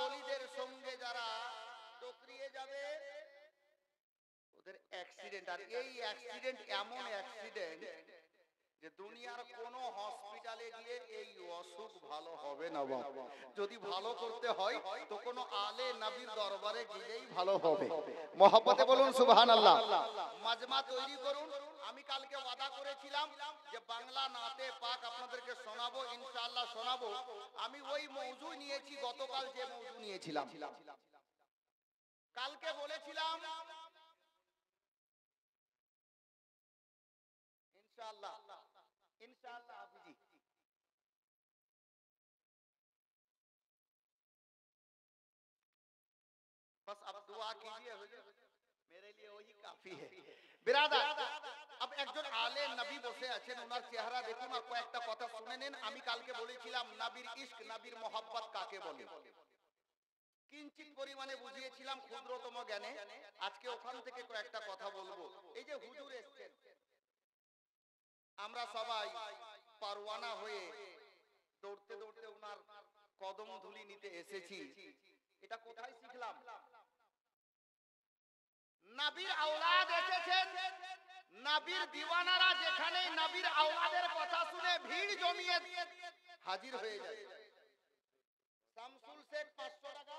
অলিদের সঙ্গে যারা টকরিয়ে যাবে ওদের অ্যাক্সিডেন্ট, আর এই অ্যাক্সিডেন্ট এমন অ্যাক্সিডেন্ট যে দুনিয়ার কোন হসপিটালে গিয়ে এই অসুখ ভালো হবে না বাবা। যদি ভালো করতে হয় তো কোন আলে নবীর দরবারে গিয়েই ভালো হবে। মহব্বতে বলুন সুবহানাল্লাহ। মাজমা তৈরি করুন। আমি কালকে ওয়াদা করেছিলাম যে বাংলা নাতে পাক আপনাদেরকে শোনাবো, ইনশাআল্লাহ শোনাবো। আমি ওই মওজু নিয়েছি গতকাল যে মওজু নিয়েছিলাম। কালকে বলেছিলাম ইনশাআল্লাহ इंशाअल्लाह हाफिजी बस अब दुआ कीजिए मेरे लिए वही काफी है। बिरादर, अब একজন আলে নবী বসে আছেন, ওনার চেহারা দেখুন আর কয়েকটা কথা শুনে নেন। আমি কালকে বলেছিলাম নবীর ইশক, নবীর মোহাব্বত কাকে বলে, কিঞ্চিত পরিমাণে বুঝিয়েছিলাম ক্ষুদ্রতম জ্ঞানে। আজকে ওখান থেকে কয়েকটা কথা বলবো। এই যে হুজুর এসেছেন, আমরা সবাই পারওয়ানা হয়ে দৌড়তে দৌড়তে ওনার কদম ধুলি নিতে এসেছি। এটা কোথায় শিখলাম? নবীর আওলাদ এসেছেন, নবীর দিওয়ানারা যেখানে নবীর আওলাদের কথা শুনে ভিড় জমিয়ে হাজির হয়ে যায়। শামসুল শেখ 500 টাকা,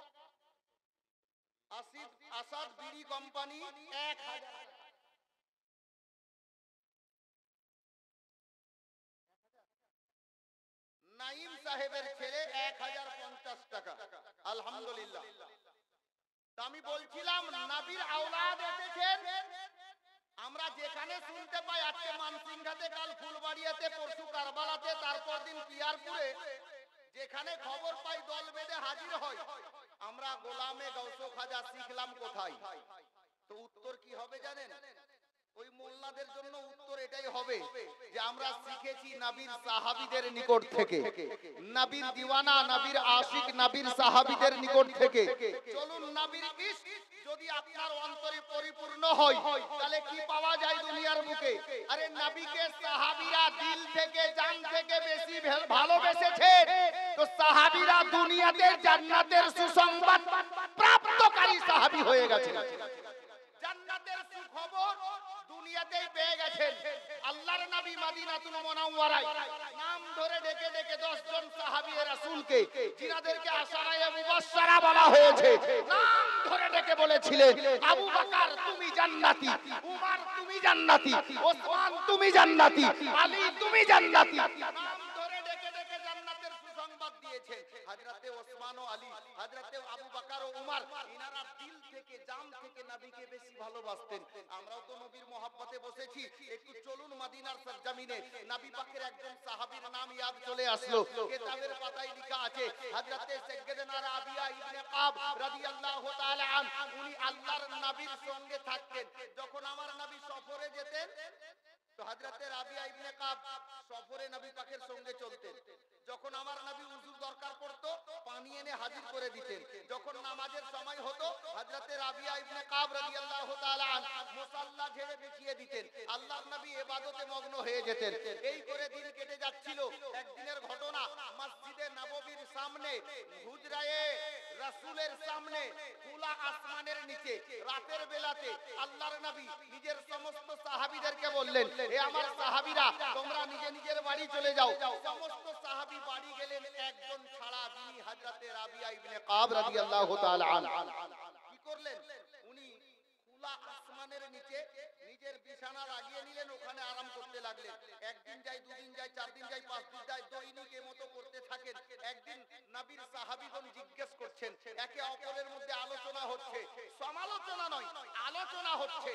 আসাদ বিড়ি কোম্পানি 1000 টাকা, নাইম সাহেবের ছেলে 1050 টাকা। আলহামদুলিল্লাহ। আমি বলছিলাম নবীর আওলাদ এসেছেন। আমরা যেখানে শুনতে পাই আজকে মানসিংহাতে, কাল ফুলবাড়িয়াতে, পরশু কারবালাতে, তারপর দিন পিয়ারপুরে, যেখানে খবর পাই দল বেঁধে হাজির হয়। আমরা গোলামে গৌসে খাজা শিখলাম কোথায়? তো উত্তর কি হবে জানেন? ওই মোল্লাদের জন্য উত্তর এটাই হবে যে আমরা শিখেছি নবীর সাহাবীদের নিকট থেকে, নবীর দিওয়ানা, নবীর আশিক, নবীর সাহাবীদের নিকট থেকে। চলুন, নবীর ইশক যদি আপনার অন্তরে পরিপূর্ণ হয় তাহলে কি পাওয়া যায় দুনিয়ার বুকে? আরে নবীকে সাহাবীরা দিল থেকে, জান থেকে বেশি ভালোবেসেছেন, তো সাহাবীরা দুনিয়াতে জান্নাতের সুসংবাদ প্রাপ্তকারী সাহাবী হয়ে গেছে। জান্নাতের সুখবর দুনিয়াতেই পেয়ে গেছেন। আল্লাহর নবী মদিনাতুল মুনাওয়ারায় নাম ধরে ডেকে ডেকে 10 জন সাহাবী রাসূলকে, যিনাদেরকে আশারায়ে মুবাশশারা বলা হয়েছে, নাম ধরে ডেকে বলেছিলেন, আবু বকর তুমি জান্নাতি, উমর তুমি জান্নাতি, ওসমান তুমি জান্নাতি, আলী তুমি জান্নাতি। নাম ধরে ডেকে ডেকে জান্নাতের সুসংবাদ দিয়েছেন। হযরতে ওসমান ও আলী, হযরতে আবু বকর ও উমর, ইনারা দিল থেকে, জান থেকে নবীকে বেশি ভালোবাসতেন। আমরাও তো নবীর মহব্বতে বসেছি। একটু চলুন মদিনার সরজমিনে নবী পাকের একজন সাহাবীর নাম ইয়াদ চলে আসলো। কিতাবের পাতায় লেখা আছে হযরতে সাইয়্যিদনা রাবিয়া ইবনে কাব রাদিয়াল্লাহু তাআলা আন, উনি আল্লাহর নবীর সঙ্গে থাকতেন। যখন আমার নবী সফরে যেতেন তো হযরতে রাবিয়া ইবনে কাব সফরে নবী পাকের সঙ্গে চলতেন। যখন আমার নবী উযুর দরকার পড়তো পানি এনে হাজির করে দিতেন। যখন নামাজের সময় হতো হযরতে রাবিয়া ইবনে কাব রাদিয়াল্লাহু তাআলা আন মুসাল্লা ঝেড়ে বিছিয়ে দিতেন। আল্লাহর নবী ইবাদতে মগ্ন হয়ে যেতেন। এই করে দিন কেটে যাচ্ছিল। একদিনের ঘটনা, মসজিদে নববীর সামনে, হুজরায়ে রাসূলের সামনে, খোলা আসমানের নিচে রাতের বেলাতে আল্লাহর নবী নিজের সমস্ত সাহাবীদেরকে বললেন, হে আমার সাহাবীরা, তোমরা নিজে নিজের বাড়ি চলে যাও। সমস্ত সাহাবী বাড়ি গেলেন, একজন ছাড়া, যিনি হযরতে রাবিয়া ইবনে কাব রাদিয়াল্লাহু তাআলা আনহু। কি করলেন? উনি খোলা আসমানের নিচে নিজের বিছানা লাগিয়ে নিলেন, ওখানে আরাম করতে লাগলেন। একদিন যায়, দুদিন যায়, 4 দিন যায়, 5 দিন যায়, দৈনিক এমতো করতে থাকেন। একদিন নবীর সাহাবীগণ জিজ্ঞেস করছেন, একে অপরের মধ্যে আলোচনা হচ্ছে, সমালোচনা নয়, আলোচনা হচ্ছে।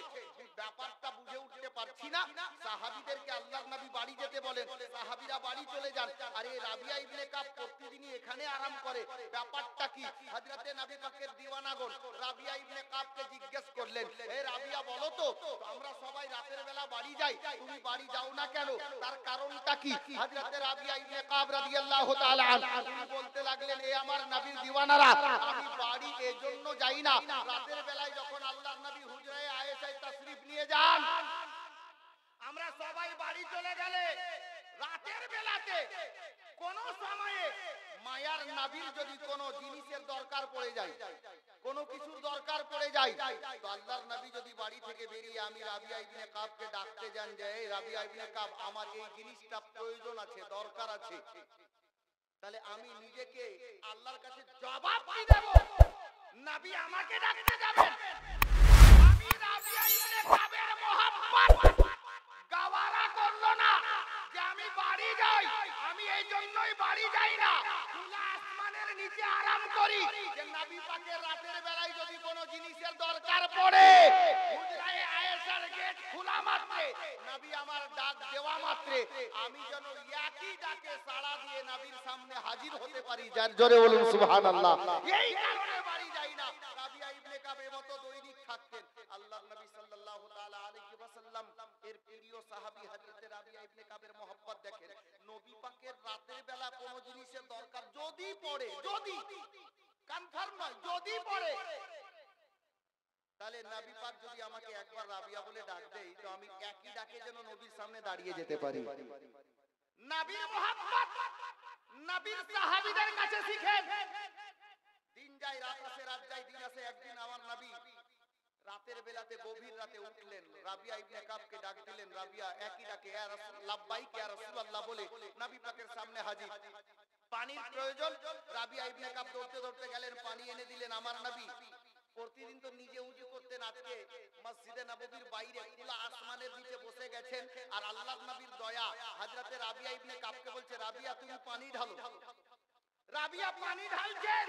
ব্যাপারটা বুঝে উঠতে পারছি না। সাহাবীদেরকে আল্লাহর নবী বাড়ি যেতে বলেন, সাহাবীরা বাড়ি চলে যান। আরে রাবিয়া ইবনে কাব প্রতিদিনই এখানে আরাম করে, ব্যাপারটা কি? হযরতে নবী পাকের দিওয়ানাগণ রাবিয়া ইবনে কাবকে জিজ্ঞেস করলেন, হে রাবিয়া বলো তো, আমরা সবাই রাতের বেলা বাড়ি যাই, তুমি বাড়ি যাও না কেন? তার কারণটা কি? হযরতে রাবিয়া ইবনে কাব রাদিয়াল্লাহু তাআলা আনহু বলতে লাগলেন, এ আমার নবীর দিওয়ানারা, আমি বাড়ি এজন্য যাই না, রাতের বেলায় যখন আল্লাহর নবী হুজরায়ে আয়েশায় তাশরিফ নিয়ে যান, আমরা সবাই বাড়ি চলে গেলে রাতের বেলাতে কোন সময়ে মায়ার নবীর যদি কোনো জিনিসের দরকার পড়ে যায়, কোনো কিছুর দরকার পড়ে যায়, তো আল্লাহর নবী যদি বাড়ি থেকে বেরিয়ে আমি রাবিয়া ইবনে কাবকে ডাকতে যান যে এই রাবিয়া ইবনে কাব আমার এই জিনিসটা প্রয়োজন আছে, দরকার আছে, তাহলে আমি নিজেকে আল্লাহর কাছে জবাব দিয়ে দেব, নবী আমাকে ডাকতে যাবেন, আমি রাবিয়া ইবনে কাবের মোহাব্বত গাওয়ারা করলো না যে আমি বাড়ি যাই, আমি এই জন্যই বাড়ি যাই না, খোলা আসমানের নিচে আরাম করি, যে নবী পাকের রাতের বেলায় যদি কোনো জিনিসের দরকার পড়ে হুজরায়ে আয়েশার গেট খোলা মাত্রে, নবী আমার ডাক দেওয়া মাত্রে আমি যেন একই ডাকে সাড়া দিয়ে নবীর সামনে হাজির হতে পারি। যার জোরে বলুন সুবহানাল্লাহ। এই কারণে বাড়ি যাই না। রাবিয়া ইবনে কাবের মতো দৈনিক থাকতেন আল্লাহর নবী সাল্লাল্লাহু তাআলা আলাইহি ওয়াসাল্লাম এর প্রিয় সাহাবী হযরত রাবিয়া ইবনে কাবের মোহাব্বত দেখেন, নবী পাকের রাতের বেলা কোনো জিনিসের দরকার যদি পড়ে, যদি কনফার্ম নয় যদি পড়ে, তাহলে নবী পাক যদি আমাকে একবার রাবিয়া বলে ডাক দেয় তো আমি একই ডাকে যেন নবীর সামনে দাঁড়িয়ে যেতে পারি। নবীর মোহাব্বত নবীর সাহাবীদের কাছে শিখেন। দিন যায় রাত আসে, রাত যায় দিন আসে, একদিন আমার নবী রাতের বেলাতে গভীর রাতে উঠলেন, রাবিয়া ইবনে কাবকে ডাক দিলেন, রাবিয়া একই ডাকে ইয়া রাসূল লাব্বাইক ইয়া রাসূলুল্লাহ বলে নবী পাকের সামনে হাজির। পানির প্রয়োজন, রাবিয়া ইবনে কাব দৌড়তে দৌড়তে গেলেন, পানি এনে দিলেন আমার নবী। প্রতিদিন তো নিজে উজু করতেন, আজকে মসজিদে নববীর বাইরে খোলা আসমানের নিচে বসে গেছেন, আর আল্লাহর নবীর দয়া হযরতে রাবিয়া ইবনে কাবকে বলছে রাবিয়া তুমি পানি ঢালো। রাবিয়া পানি ঢালছেন,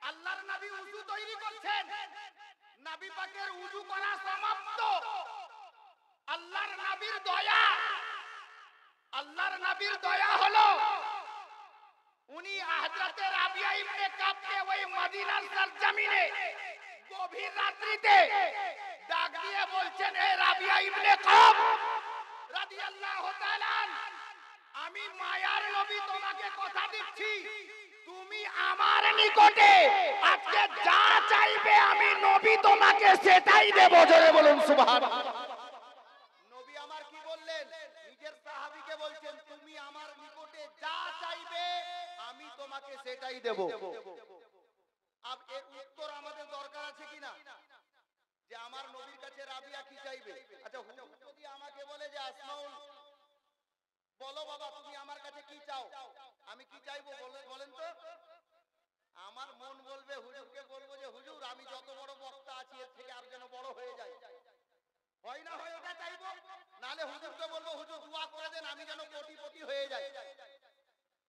আল্লাহর নবী উজু তৈরি করছেন, নবী পাকের উজু করা সমাপ্ত, আল্লাহর নবীর দয়া, আল্লাহর নবীর দয়া হলো উনি হযরতে রাবিয়া ইবনে কাবকে ওই মদিনার সরজমিনে গভীর রাত্রিতে ডাক দিয়ে বলছেন হে রাবিয়া ইবনে কাব রাদিয়াল্লাহু তাআলা আমি মায়ার নবী তোমাকে কথা দিচ্ছি, তুমি আমার নিকটে আজকে যা চাইবে আমি নবী তোমাকে সেটাই দেব। জোরে বলুন সুবহানাল্লাহ। নবী আমার কি বললেন? নিজের সাহাবীকে বলছেন তুমি আমার নিকটে যা চাইবে আমি তোমাকে সেটাই দেব। আব এর উত্তর আমাদের দরকার আছে কিনা যে আমার নবীর কাছে রাবিয়া কি চাইবে? আচ্ছা হুজুর যদি আমাকে বলে যে আসমাউল বলো বাবা তুমি আমার কাছে কি চাও, আমি কি চাইবো বলেন তো? আমার মন বলবে হুজুরকে বলবো যে হুজুর আমি যত বড় বক্তা আছি এর থেকে আর যেন বড় হয়ে যায়, হয় না হয় ওটা চাইবো, নালে হুজুরকে বলবো হুজুর দোয়া করে দেন আমি যেন কোটিপতি হয়ে যাই,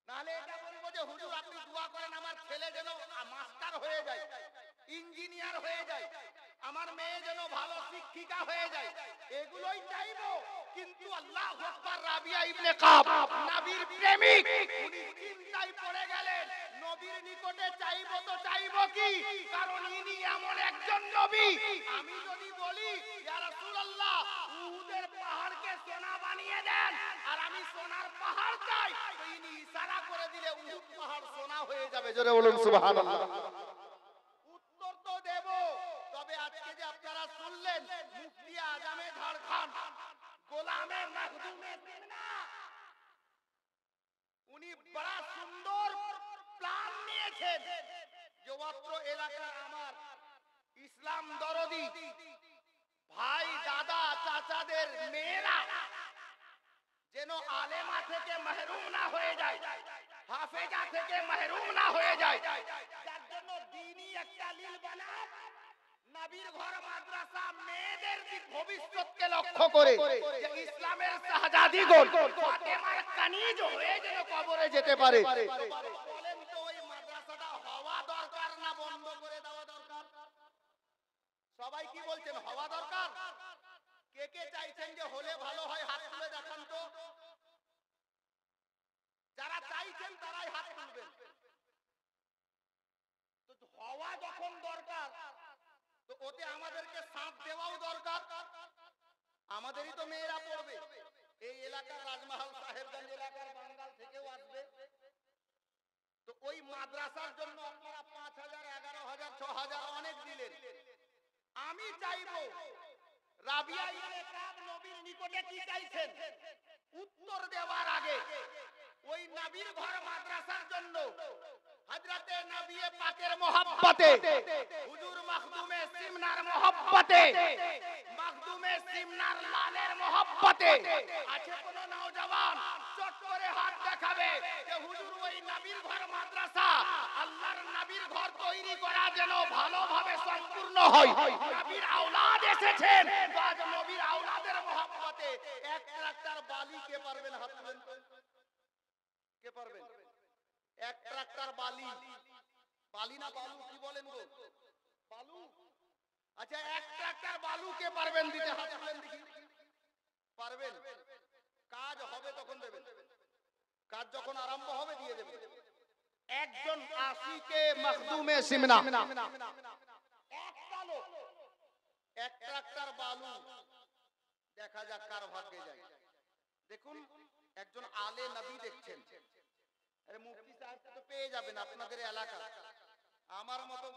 নালে এটা বলবো যে হুজুর আপনি দোয়া করেন আমার ছেলে যেন মাস্টার হয়ে যায়, ইঞ্জিনিয়ার হয়ে যায়, আমার মেয়ে যেন ভালো শিক্ষিকা হয়ে যায়, এগুলোই চাইবো। কিন্তু আল্লাহু আকবার, রাবিয়া ইবনে কাব নবীর প্রেমিক, উনি চিন্তায় পড়ে গেলেন নবীর নিকটে চাইবো তো চাইবো কি, কারণ ইনি এমন একজন নবী, আমি যদি বলি ইয়া রাসূলুল্লাহ উহুদের পাহাড়কে সোনা বানিয়ে দেন আর আমি সোনার পাহাড় চাই, তো ইনি ইশারা করে দিলে উহুদ পাহাড় সোনা হয়ে যাবে। জোরে বলুন সুবহানাল্লাহ। উত্তর তো দেব, তবে আজকে যে আপনারা শুনলেন মুফতি আজমে ঝাড়খণ্ড গোলামে মখদুমে সিনা উনি বড় সুন্দর প্ল্যান নিয়েছেন যে অত্র এলাকার আমার ইসলাম দরদি ভাই দাদা চাচাদের মেয়েরা যেন আলেমা থেকে মাহরুম না হয়ে যায়, হাফেজা থেকে মাহরুম না হয়ে যায়, যার জন্য দ্বীনি একটা লীল বানান, নবীর ঘর মাদ্রাসা মেয়েদের ভবিষ্যৎকে লক্ষ্য করে যে ইসলামের শাহজাদিগণ ফাতেমার কানিজ হয়ে যেন কবরে যেতে পারে। বলেন তো ওই মাদ্রাসাটা হওয়া দরকার না বন্ধ করে দেওয়া দরকার? সবাই কি বলছেন হওয়া দরকার? কে কে চাইছেন যে হলে ভালো হয় হাত তুলে দেখান তো? যারা চাইছেন তারাই হাত তুলবেন। তো হওয়া যখন দরকার তো ওতে আমাদেরকে সাথ দেওয়াও দরকার, আমাদেরই তো মেয়েরা পড়বে, এই এলাকার রাজমহল সাহেবগঞ্জ এলাকার বাঙ্গাল থেকেও আসবে, তো ওই মাদ্রাসার জন্য আপনারা 5,000 11,000 6,000 অনেক দিলেন, আমি চাইবো রাবিয়া ইবনে কাব নবীর নিকটে কি চাইছেন উত্তর দেওয়ার আগে ওই নবীর ঘর মাদ্রাসার জন্য হযরতে নবী পাকের মহব্বতে হুজুর মখদুমে সিমনার মহব্বতে মখদুমে সিমনার লালের মহব্বতে আছে কোন নওজওয়ান চট করে হাত দেখাবে যে হুজুর ওই নবীর ঘর মাদ্রাসা আল্লাহর নবীর ঘর তৈরি করা যেন ভালোভাবে সম্পূর্ণ হয় নবীর আওলাদ এসেছেন তো আজ নবীর আওলাদের মহব্বতে এক ট্রাক্টর বালি কে পারবেন হাত তুলেন কে পারবেন এক ট্রাক্টর বালি বালি না বালু কি বলেন গো বালু আচ্ছা এক ট্রাক্টর বালু কে পারবেন দিতে হাত তুলেন দেখি পারবেন কাজ হবে তখন দেবেন কাজ যখন আরম্ভ হবে দিয়ে দেবেন একজন আশিকে মখদুমে সিমনা একটা লোক এক ট্রাক্টর বালু দেখা যাক কার ভাগ্যে যায় দেখুন একজন আলে নবী দেখছেন আরে মুফতি সাহেবকে তো পেয়ে যাবেন আপনাদের এলাকা আমার মতো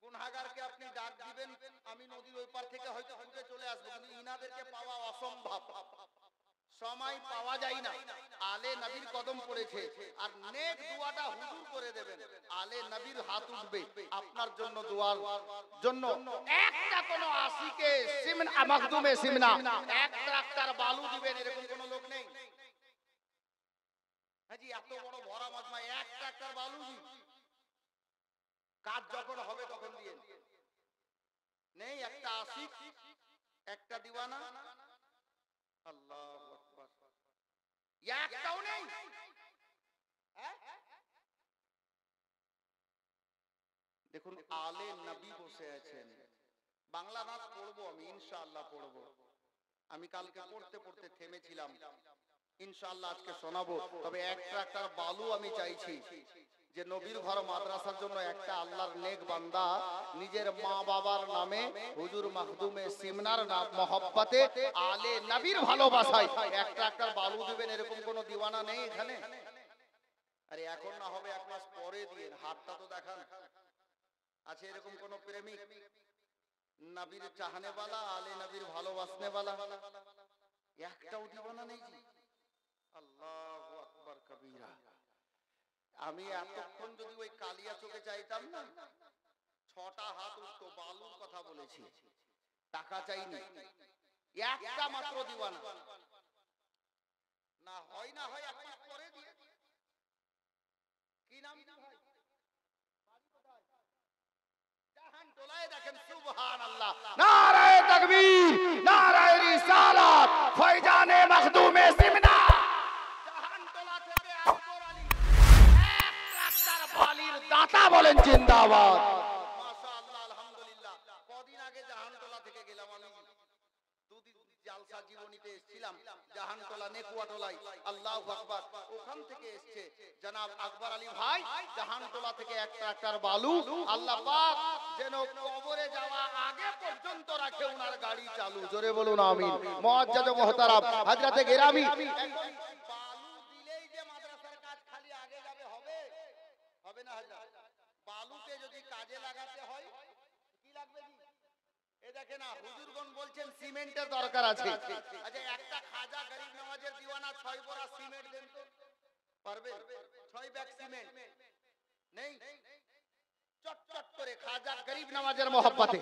গুনাহগারকে আপনি ডাক দিবেন আমি নদীর ওই পার থেকে হয়তো ছুটে চলে আসবো কিন্তু ইনাদেরকে পাওয়া অসম্ভব সময় পাওয়া যায় না আলে নবীর কদম পড়েছে আর নেক দোয়াটা হুজুর করে দেবেন আলে নবীর হাত উঠবে আপনার জন্য দোয়ার জন্য একটা কোন আশিকে সিমনা মখদুমে সিমনা এক ট্রাক্টর বালু দিবেন এরকম কোন লোক নেই হাজি এত বড় ভরা মাজমা এক ট্রাক্টর বালু দি কাজ যখন হবে তখন দিয়ে নেই একটা আশিক একটা দিওয়ানা আল্লাহু আকবার একটাও নেই দেখুন আলে নবী বসে আছেন বাংলা নাচ পড়বো আমি ইনশাআল্লাহ পড়বো আমি কালকে পড়তে পড়তে থেমেছিলাম ইনশাআল্লাহ আজকে শোনাবো তবে এক ট্রাক্টর বালু আমি চাইছি যে নবীর ঘর মাদ্রাসার জন্য একটা আল্লাহর নেক বান্দা নিজের মা বাবার নামে হুজুর মখদুমে সিমনার নাম মহব্বতে আলে নবীর ভালোবাসায় এক ট্রাক্টর বালু দিবেন এরকম কোন দিওয়ানা নেই এখানে আরে এখন না হবে এক মাস পরে দিয়ে হাতটা তো দেখান আছে এরকম কোন প্রেমিক নবীর চাহনে वाला আলে নবীর ভালোবাসনে वाला একটাও দিওয়ানা নেই জি আল্লাহু আকবার কবীরা আমি এতক্ষণ যদি ওই কালিয়া চোখে চাইতাম না ছটা হাত উঠতো বালুর কথা বলেছি টাকা চাইনি একটা মাত্র দিওয়ানা না হয় না হয় এক মাস পরে দিয়ে কি নাম কি ভাই জাহান তোলায় দেখেন সুবহানাল্লাহ নারায়ে তাকবীর নারায়ে রিসালাত ফয়জানে মখদুমে সিমনা জাহান তোলা থেকে আকবর আলী এক ট্রাক্টর বালির দাতা বলেন জিন্দাবাদ মাশাআল্লাহ আলহামদুলিল্লাহ কদিন আগে জাহানটোলা থেকে গেলাম আমি দুদিন জালসা জীবনীতে এসেছিলাম জাহানটোলা নেকুয়াটোলাই আল্লাহু আকবার ওখান থেকে এসেছে জনাব আকবর আলী ভাই জাহানটোলা থেকে এক ট্রাক্টর বালু আল্লাহ পাক যেন কবরে যাওয়া আগে পর্যন্ত রাখে ওনার গাড়ি চালু জোরে বলুন আমিন মুআজ্জাজ ও মুহতারাম হযরতে গিরামি বালু দিলেই যে মাদ্রাসার কাজ খালি আগে যাবে হবে হবে না হযরত বালুকে যদি কাজে লাগাতে হয় কি লাগবে জি এ দেখেন না হুজুরগণ বলছেন সিমেন্টের দরকার আছে আচ্ছা একটা খাজা গরিব নওয়াজের দিওয়ানা 6 বোরা সিমেন্ট দেন তো পারবে 6 ব্যাগ সিমেন্ট নেই চটচট করে খাজা গরিব নওয়াজের মহব্বতে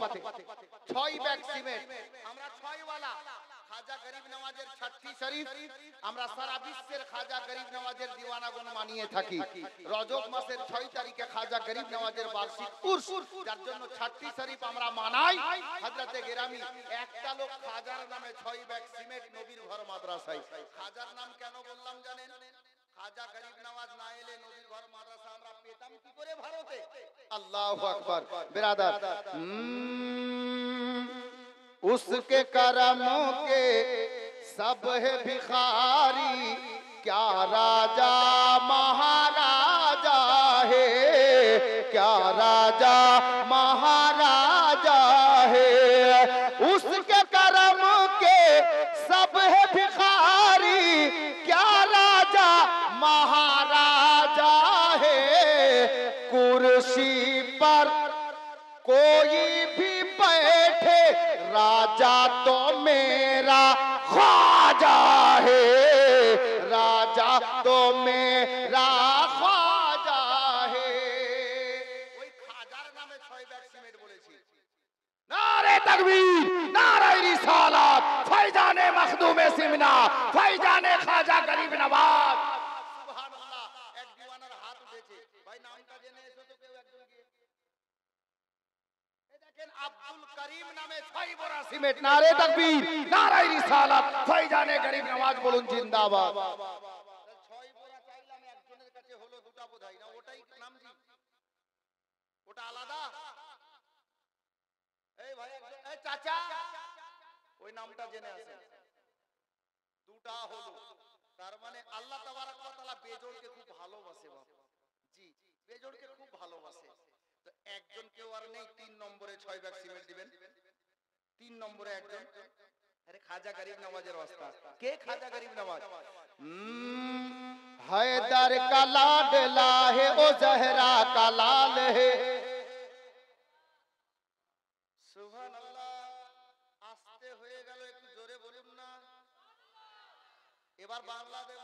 6 ব্যাগ সিমেন্ট আমরা 6 ওয়ালা খাজা গরিব নওয়াজের ছাত্রী শরীফ আমরা সারা বিশ্বের খাজা গরিব নওয়াজের দিওয়ানাগণ মানিয়ে থাকি রজব মাসের 6 তারিখে খাজা গরিব নওয়াজের বার্ষিক উরস যার জন্য ছাত্রী শরীফ আমরা মানাই হযরতে গিরামি একটা লোক খাজার নামে 6 ব্যাগ সিমেন্ট নবীর ঘর মাদ্রাসায় খাজার নাম কেন বললাম জানেন খাজা গরিব নওয়াজ না এলে নবীর ঘর মাদ্রাসা আমরা পেতাম কি করে ভারতে আল্লাহু আকবার বিরাদার उसके करमों के सब है भिखारी क्या राजा महाराजा है क्या राजा महाराजा है उसके करम के सब है भिखारी क्या राजा महाराजा है कुर्सी पर कोई भी बैठे राजा तो मेरा ख्वाजा है तकबीर नारे रिसालत फैजाने मखदूम सिमना फैजाने खाजा गरीब नवाज। সুবহানাল্লাহ। এক দিওয়ানার হাত উঠেছে, ভাই নামটা জেনে এসো তো কেউ একজন গিয়ে। এই দেখেন আব্দুল করিম নামে 6 বড়া সিমেন্ট नारे तकबीर नारे रिसालत फैजाने गरीब नवाज बोलूं जिंदाबाद। 6 বড়া চাইলাম, একজনের কাছে হলো দুটা বোধহয় না, ওটাই নাম জি, ওটা আলাদা। এই ভাই একজন, এই চাচা ওই নামটা জেনে আসেন, দুটা হলো, তার মানে আল্লাহ তাবারক ওয়া তাআলা বেজোড়কে খুব ভালোবাসে বাবা। জি, বেজোড়কে খুব ভালোবাসে। তো একজন কেউ আর নেই 3 নম্বরে 6 ব্যাগ সিমেন্ট দিবেন। 3 নম্বরে একজন, আরে খাজা গরিব নওয়াজের ওস্তাদ কে? খাজা গরিব নওয়াজ। हैदर का लाडला है ओ जहरा का लाल है। সুবহানাল্লাহ। আস্তে হয়ে গেল, একটু জোরে বলুন না। এবার বাংলা দেব।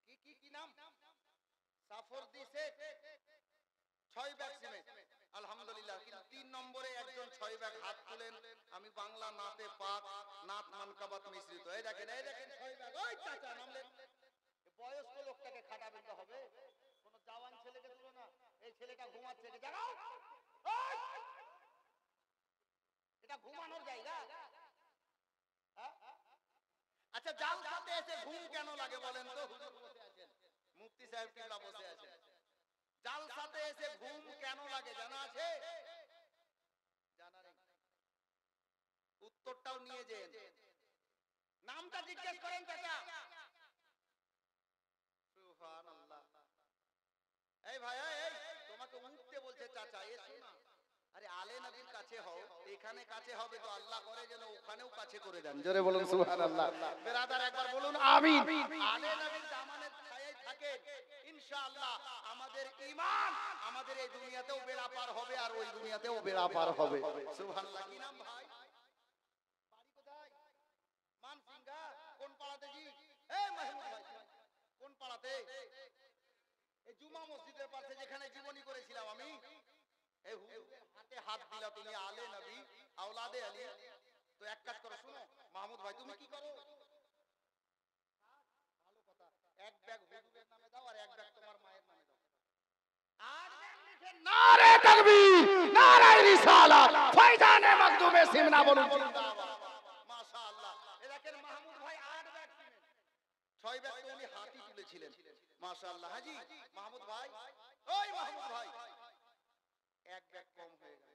কি কি কি নাম? সাফরদি শেখ 6 ব্যাগ সিমেন্ট আলহামদুলিল্লাহ। কিন্তু 3 নম্বরে একজন 6 ব্যাগ হাত তুলেন। আমি বাংলা নাতে পাক নাত মানকাবাত মিশ্রিত। এই দেখেন 6 ব্যাগ। ওই চাচা নামলেন। বয়স্ক লোকটাকে খাটাবেন তো হবে, কোন জওয়ান ছেলেকে তুলো না। এই ছেলেটা ঘুমাচ্ছে, এটা জাগাও। ওই! এটা ঘুমানোর জায়গা? আচ্ছা, জালসাতে এসে ঘুম কেন লাগে বলেন তো? হুজুর বসে আছেন, মুফতি সাহেব কিবলা বসে আছেন। জালসাতে এসে ঘুম কেন লাগে জানা আছে? জানা নেই? উত্তরটাও নিয়ে যেন, নামটা জিজ্ঞেস করেন চাচা। সুবহানাল্লাহ। এই ভাই, এই তোমাকে উঠতে বলছে চাচা, এসো না। আরে আলে নবীর কাছে হও, এখানে কাছে হবে তো আল্লাহ করে যেন ওখানেও কাছে করে দেন। জোরে বলুন সুবহানাল্লাহ। বেরাদার একবার বলুন আমিন। আলে নবীর দামানের ছায়ায় থাকে ইনশাআল্লাহ আমাদের ঈমান আমাদের এই দুনিয়াতেও বেড়া পার হবে আর ওই দুনিয়াতেও বেড়া পার হবে। সুবহানাল্লাহ। কি নাম ভাই? বাড়ি কোথায়? মানসিংহা। কোন পাড়াতে জি? এই মাহমুদ ভাই কোন পাড়াতে? এই জুমা মসজিদের পাশে যেখানে জীবনী করেছিলাম আমি। এই হুজুরের হাতে হাত দিলা তুমি, আলে নবী আওলাদে আলী। তো এক কাজ করো, শুনো মাহমুদ ভাই, তুমি কি করো? ভালো কথা, এক ব্যাগ হুজুরের নামে দাও আর এক ব্যাগ তোমার মায়ের নামে দাও। আর ব্যাগ লিখে नारे तकबीर नारे रिसालत फैजाने मखदूम सिमना बोलूं जिंदाबाद। মাশাআল্লাহ। এই দেখেন মাহমুদ ভাই 8 ব্যাগ সিমেন্ট, 6 ব্যাগ তো উনি হাতই তুলেছিলেন। মাশাআল্লাহ। হাজি মাহমুদ ভাই, ওই মাহমুদ ভাই, এক ব্যাগ কম হয়ে গেল।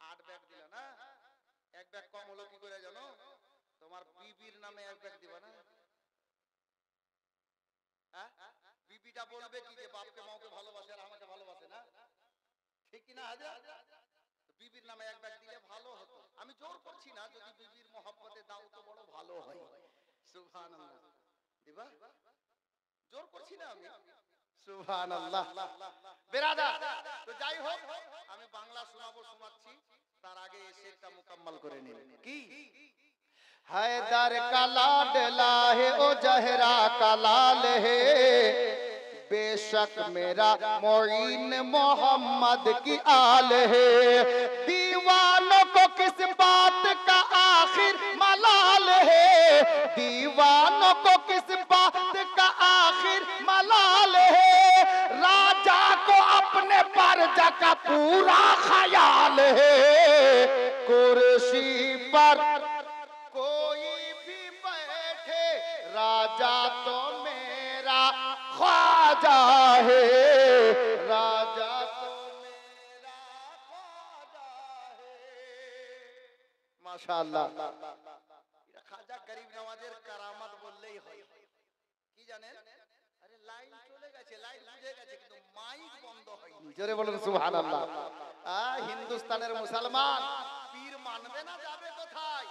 8 ব্যাগ দিলা না? এক ব্যাগ কম হলো কি করে জানো? তোমার বিবির নামে এক ব্যাগ দিবা না? হ্যাঁ, বিবিটা বলবে কি যে বাপকে মাওকে ভালোবাসে আর আমাকে ভালোবাসে না? ঠিক কি না হাজরা? বিবির নামে এক ব্যাগ দিলে ভালো হতো। আমি জোর করছি না, যদি বিবির মহব্বতে দাও তো বড় ভালো হয়। সুবহানাল্লাহ। দিবা? জোর করছি না আমি। সুবহানাল্লাহ। বেরাদার, তো যাই হোক আমি বাংলা শোনাচ্ছি, তার আগে শেরটা মুকাম্মাল করে নিন। কি? हैदर का लाडला है ओ जहरा का लाल है। बेशक मेरा मोइन मोहम्मद की आल है। दीवानों को किस बात का आखिर मलाल है। दीवानों को किस बात का आखिर मलाल है। राजा को अपने परजा का पूरा ख्याल है। कुर्सी पर कोई भी बैठे राजा तो मेरा ख्वाजा है। राजा तो मेरा ख्वाजा है। माशाअल्लाह। এটা খাজা গরিব নওয়াজের কারামাত বললেই হয়। কি জানেন? আরে লাইন চলে গেছে, লাইন বুঝে গেছে, কিন্তু মাইক বন্ধ হয়নি। জোরে বলুন সুবহানাল্লাহ। হিন্দুস্তানের মুসলমান পীর মানবে না যাবে কোথায়?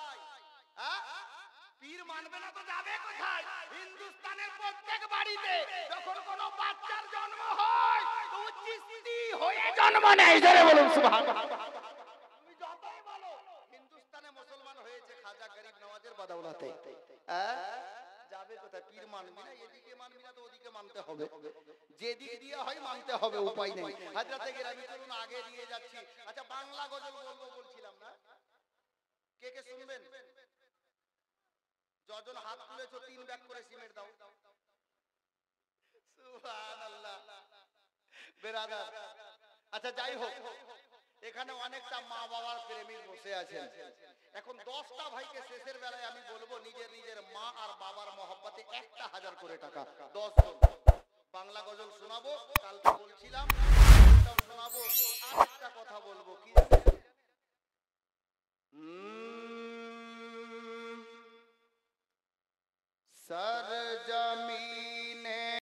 পীর মানবে না তো যাবে কোথায়? হিন্দুস্তানের প্রত্যেক বাড়িতে যখন কোনো বাচ্চার জন্ম হয় তো চিস্তি হয়ে জন্ম নেয়। জোরে বলুন সুবহানাল্লাহ। তুমি যতই বলো হিন্দুস্তানে মুসলমান হয়েছে খাজা গরিব নওয়াজের বদৌলতে। যাবে কোথায়? পীর মানবি না, এদিকে মানবি না তো ওদিকে মানতে হবে, যেদিক দিয়ে হয় মানতে হবে, উপায় নেই। হাজরাতে গেরামি চলুন আগে দিয়ে যাচ্ছি। আচ্ছা বাংলা গজল বলবো বলছিলাম না, কে কে শুনবেন? যজন হাত তুলেছো 3 ব্যাগ করে সিমেন্ট দাও। সুবহানাল্লাহ বেরাদার। আচ্ছা যাই হোক, এখানে অনেকটা মা বাবার প্রেমিক বসে আছেন। এখন 10টা ভাইকে শেষের বেলায় আমি বলবো নিজের নিজের মা আর বাবার মহব্বতে 1000 করে টাকা 10 জন বাংলা গজল শোনাবো। কালকে বলছিলাম এটাও শোনাবো। আর একটা কথা বলবো কি জানেন,